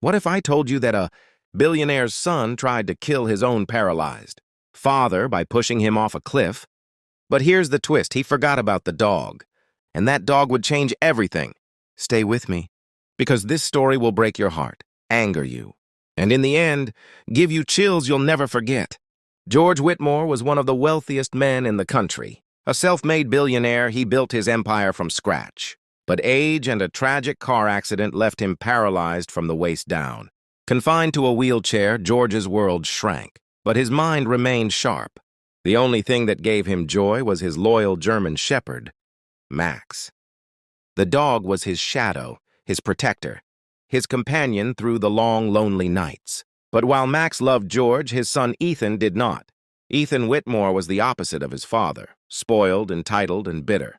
What if I told you that a billionaire's son tried to kill his own paralyzed father by pushing him off a cliff? But here's the twist. He forgot about the dog. And that dog would change everything. Stay with me, because this story will break your heart, anger you, and in the end, give you chills you'll never forget. George Whitmore was one of the wealthiest men in the country. A self-made billionaire, he built his empire from scratch. But age and a tragic car accident left him paralyzed from the waist down. Confined to a wheelchair, George's world shrank, but his mind remained sharp. The only thing that gave him joy was his loyal German shepherd, Max. The dog was his shadow, his protector, his companion through the long, lonely nights. But while Max loved George, his son Ethan did not. Ethan Whitmore was the opposite of his father, spoiled, entitled, and bitter.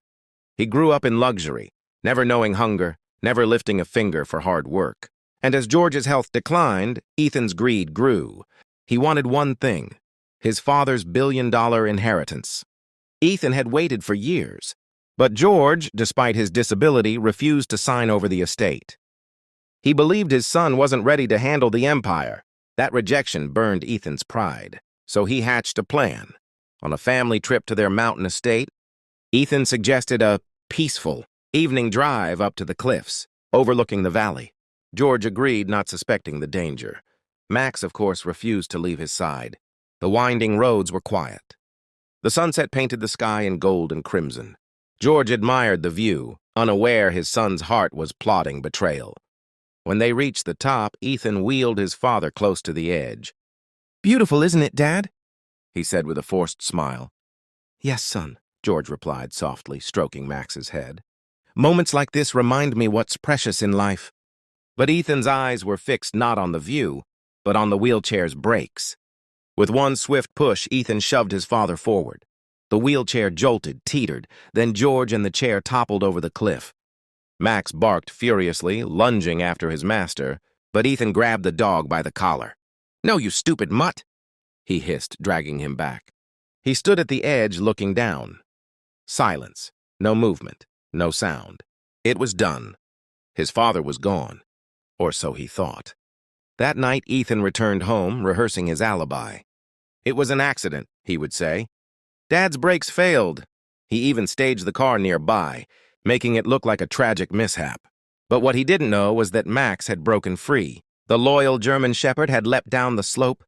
He grew up in luxury, never knowing hunger, never lifting a finger for hard work. And as George's health declined, Ethan's greed grew. He wanted one thing, his father's billion-dollar inheritance. Ethan had waited for years, but George, despite his disability, refused to sign over the estate. He believed his son wasn't ready to handle the empire. That rejection burned Ethan's pride, so he hatched a plan. On a family trip to their mountain estate, Ethan suggested a peaceful evening drive up to the cliffs, overlooking the valley. George agreed, not suspecting the danger. Max, of course, refused to leave his side. The winding roads were quiet. The sunset painted the sky in gold and crimson. George admired the view, unaware his son's heart was plotting betrayal. When they reached the top, Ethan wheeled his father close to the edge. "Beautiful, isn't it, Dad?" he said with a forced smile. "Yes, son," George replied softly, stroking Max's head. "Moments like this remind me what's precious in life." But Ethan's eyes were fixed not on the view, but on the wheelchair's brakes. With one swift push, Ethan shoved his father forward. The wheelchair jolted, teetered, then George and the chair toppled over the cliff. Max barked furiously, lunging after his master, but Ethan grabbed the dog by the collar. "No, you stupid mutt!" he hissed, dragging him back. He stood at the edge, looking down. Silence. No movement. No sound. It was done. His father was gone. Or so he thought. That night, Ethan returned home, rehearsing his alibi. It was an accident, he would say. Dad's brakes failed. He even staged the car nearby, making it look like a tragic mishap. But what he didn't know was that Max had broken free. The loyal German shepherd had leapt down the slope,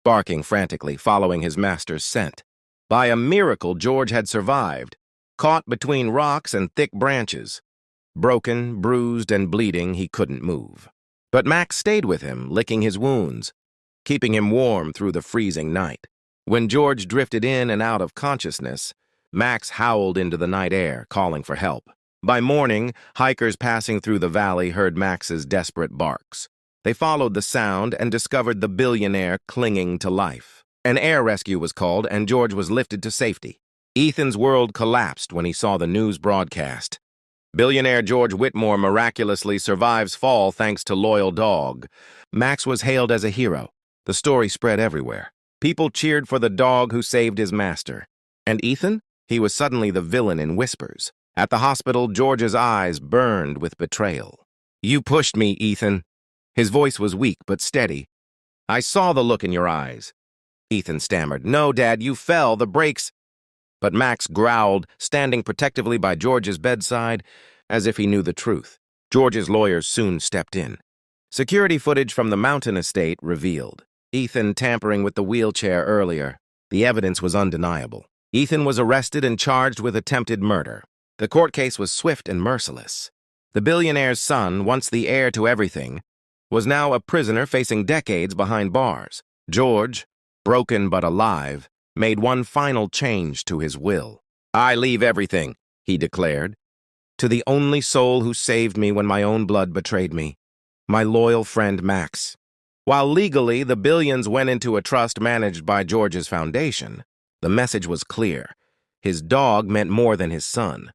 barking frantically, following his master's scent. By a miracle, George had survived, caught between rocks and thick branches. Broken, bruised, and bleeding, he couldn't move. But Max stayed with him, licking his wounds, keeping him warm through the freezing night. When George drifted in and out of consciousness, Max howled into the night air, calling for help. By morning, hikers passing through the valley heard Max's desperate barks. They followed the sound and discovered the billionaire clinging to life. An air rescue was called, and George was lifted to safety. Ethan's world collapsed when he saw the news broadcast. Billionaire George Whitmore miraculously survives fall thanks to loyal dog. Max was hailed as a hero. The story spread everywhere. People cheered for the dog who saved his master. And Ethan? He was suddenly the villain in whispers. At the hospital, George's eyes burned with betrayal. "You pushed me, Ethan." His voice was weak but steady. "I saw the look in your eyes." Ethan stammered. "No, Dad, you fell. The brakes—" But Max growled, standing protectively by George's bedside, as if he knew the truth. George's lawyers soon stepped in. Security footage from the mountain estate revealed Ethan tampering with the wheelchair earlier. The evidence was undeniable. Ethan was arrested and charged with attempted murder. The court case was swift and merciless. The billionaire's son, once the heir to everything, was now a prisoner facing decades behind bars. George, broken but alive, made one final change to his will. "I leave everything," he declared, "to the only soul who saved me when my own blood betrayed me, my loyal friend Max." While legally the billions went into a trust managed by George's foundation, the message was clear. His dog meant more than his son.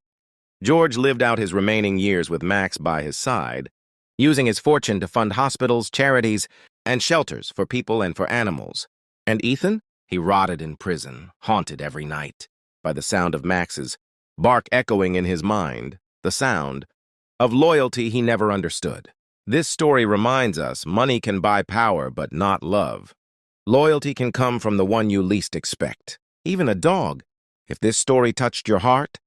George lived out his remaining years with Max by his side, using his fortune to fund hospitals, charities, and shelters for people and for animals. And Ethan? He rotted in prison, haunted every night by the sound of Max's bark echoing in his mind, the sound of loyalty he never understood. This story reminds us money can buy power, but not love. Loyalty can come from the one you least expect, even a dog. If this story touched your heart,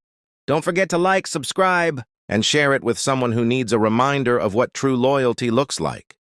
don't forget to like, subscribe, and share it with someone who needs a reminder of what true loyalty looks like.